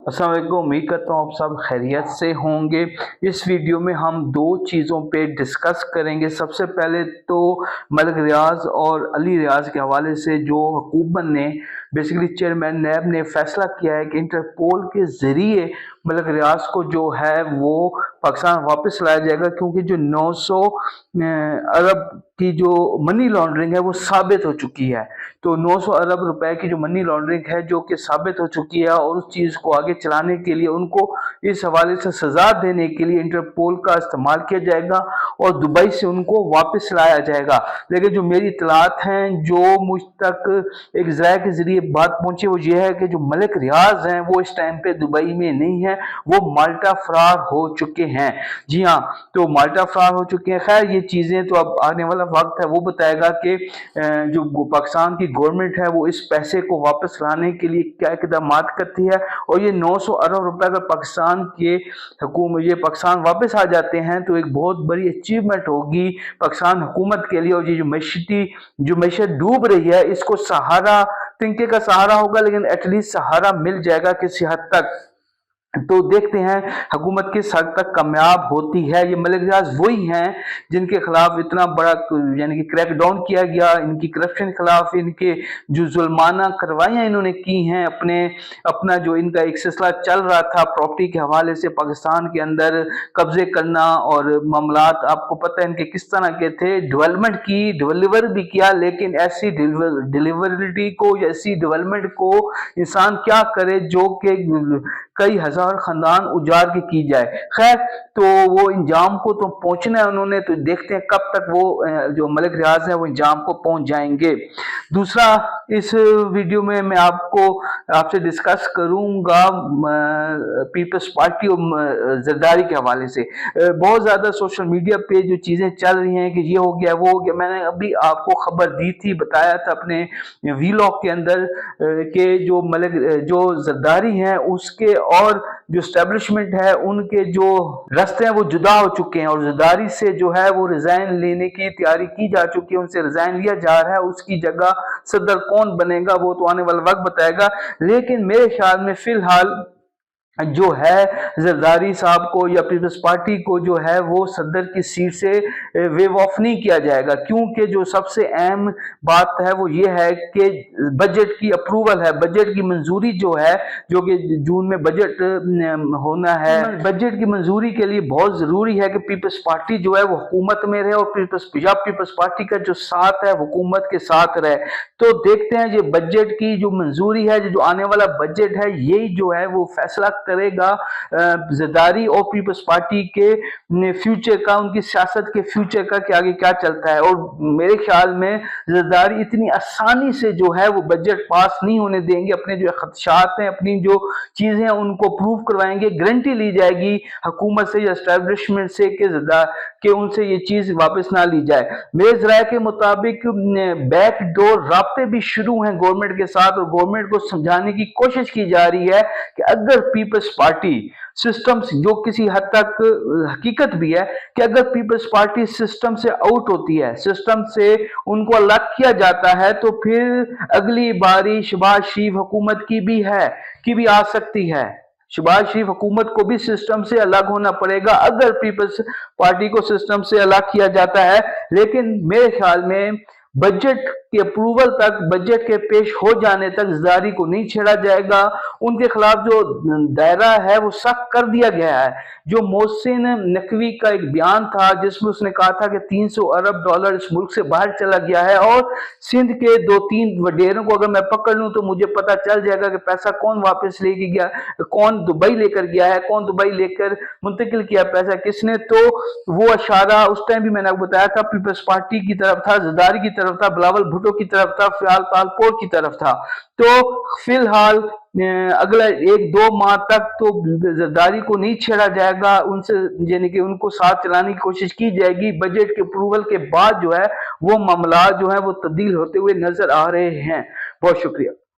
अस्सलाम वालेकुम। उम्मीद करता हूँ आप सब खैरियत से होंगे। इस वीडियो में हम दो चीज़ों पे डिस्कस करेंगे। सबसे पहले तो मलिक रियाज और अली रियाज के हवाले से जो हुकूमत ने बेसिकली चेयरमैन नैब ने फैसला किया है कि इंटरपोल के ज़रिए मलिक रियाज को जो है वो पाकिस्तान वापस लाया जाएगा, क्योंकि जो 900 अरब की जो मनी लॉन्ड्रिंग है वो साबित हो चुकी है। तो 900 अरब रुपए की जो मनी लॉन्ड्रिंग है जो कि साबित हो चुकी है, और उस चीज़ को आगे चलाने के लिए उनको इस हवाले से सज़ा देने के लिए इंटरपोल का इस्तेमाल किया जाएगा और दुबई से उनको वापस लाया जाएगा। लेकिन जो मेरी इतलात हैं, जो मुझ तक एक ज़राए के ज़रिए बात पहुंची, वो ये है कि जो मलिक रियाज हैं वो इस टाइम पे दुबई में नहीं है, वो माल्टा फरार हो चुके हैं। जी हाँ, तो माल्टा फरार हो चुके हैं। खैर ये चीज़ें तो अब आने वाला वक्त है वो बताएगा कि जो पाकिस्तान की गवर्नमेंट है वो इस पैसे को वापस लाने के लिए क्या इकदाम करती है। और ये 900 अरब रुपए अगर पाकिस्तान के हुकूमत ये पाकिस्तान वापस आ जाते हैं तो एक बहुत बड़ी अचीवमेंट होगी पाकिस्तान हुकूमत के लिए। और ये जो मैशत डूब रही है, इसको सहारा तिनके का सहारा होगा, लेकिन एटलीस्ट सहारा मिल जाएगा किसी हद तक। तो देखते हैं हुकूमत किस हद तक कामयाब होती है। ये मलिक रियाज वही हैं जिनके खिलाफ इतना बड़ा यानी कि क्रैक डाउन किया गया, इनकी करप्शन के खिलाफ, इनके जो जुल्माना कार्रवाइयाँ इन्होंने की हैं, अपना जो इनका एक सिलसिला चल रहा था प्रॉपर्टी के हवाले से पाकिस्तान के अंदर कब्जे करना और मामलात, आपको पता है इनके किस तरह के थे। डेवलपमेंट की, डिलीवर भी किया, लेकिन ऐसी डिलीवरिटी को, ऐसी डेवलपमेंट को इंसान क्या करे जो कि कई हजार खानदान उजाड़ के की जाए। खैर, तो वो इंजाम को तो पहुंचना है उन्होंने, तो देखते हैं कब तक वो जो मलिक रियाज है वो इंजाम को पहुंच जाएंगे। दूसरा, इस वीडियो में मैं आपसे डिस्कस करूंगा पीपल्स पार्टी और जरदारी के हवाले से। बहुत ज्यादा सोशल मीडिया पे जो चीजें चल रही हैं कि ये हो गया वो हो गया, मैंने अभी आपको खबर दी थी, बताया था अपने वीलॉग के अंदर कि जो जरदारी हैं उसके और जो स्टैब्लिशमेंट है उनके जो रास्ते हैं वो जुदा हो चुके हैं, और जरदारी से जो है वो रिजाइन लेने की तैयारी की जा चुकी है, उनसे रिजाइन लिया जा रहा है। उसकी जगह सदर कौन बनेगा वो तो आने वाला वक्त बताएगा। लेकिन मेरे ख्याल में फिलहाल जो है जरदारी साहब को या पीपल्स पार्टी को जो है वो सदर की सीट से वेव ऑफ नहीं किया जाएगा, क्योंकि जो सबसे अहम बात है वो ये है कि बजट की अप्रूवल है, बजट की मंजूरी जो है, जो कि जून में बजट होना है। बजट की मंजूरी के लिए बहुत जरूरी है कि पीपल्स पार्टी जो है वो हुकूमत में रहे और पीपल्स पार्टी का जो साथ है हुकूमत के साथ रहे। तो देखते हैं ये बजट की जो मंजूरी है, जो आने वाला बजट है, यही जो है वो फैसला करेगा जरदारी और पीपल्स पार्टी के फ्यूचर का, उनकी सियासत के फ्यूचर का कि आगे क्या चलता है। और मेरे ख्याल में जरदारी इतनी आसानी से जो है वो बजट पास नहीं होने देंगे। अपने जो खदशात हैं, अपनी जो चीजें हैं उनको प्रूव करवाएंगे, गारंटी ली जाएगी हुकूमत से या एस्टेब्लिशमेंट से कि उनसे ये चीज वापस ना ली जाए। मेरे जराये के मुताबिक बैकडोर राब्ते भी शुरू हैं गवर्नमेंट के साथ, और गवर्नमेंट को समझाने की कोशिश की जा रही है कि अगर पीपल्स पार्टी सिस्टम से, जो किसी हद तक हकीकत भी है कि अगर पीपल्स पार्टी सिस्टम से आउट होती है, सिस्टम से उनको अलग किया जाता है, तो फिर अगली बारी शहबाज शरीफ हुकूमत की भी आ सकती है। शहबाज शरीफ हुकूमत को भी सिस्टम से अलग होना पड़ेगा अगर पीपल्स पार्टी को सिस्टम से अलग किया जाता है। लेकिन मेरे ख्याल में बजट के अप्रूवल तक, बजट के पेश हो जाने तक जरदारी को नहीं छेड़ा जाएगा। उनके खिलाफ जो दायरा है वो सख्त कर दिया गया है। जो मोहसिन नकवी का एक बयान था जिसमें उसने कहा था कि 300 अरब डॉलर इस मुल्क से बाहर चला गया है, और सिंध के 2-3 वडेरों को अगर मैं पकड़ लूं तो मुझे पता चल जाएगा कि पैसा कौन वापस लेके गया, कौन दुबई लेकर गया है, कौन दुबई लेकर मुंतकिल किया पैसा किसने। तो वो इशारा उस टाइम भी मैंने आपको बताया था पीपल्स पार्टी की तरफ था, जरदारी की तरफ था, बिलावल भुट्टो की तरफ था, फ़ियाल तालपोर की तरफ था। तो फिलहाल अगला 1-2 माह तक तो जरदारी को नहीं छेड़ा जाएगा, उनसे यानी कि उनको साथ चलाने की कोशिश की जाएगी। बजट के अप्रूवल के बाद जो है वो मामला जो है वो तब्दील होते हुए नजर आ रहे हैं। बहुत शुक्रिया।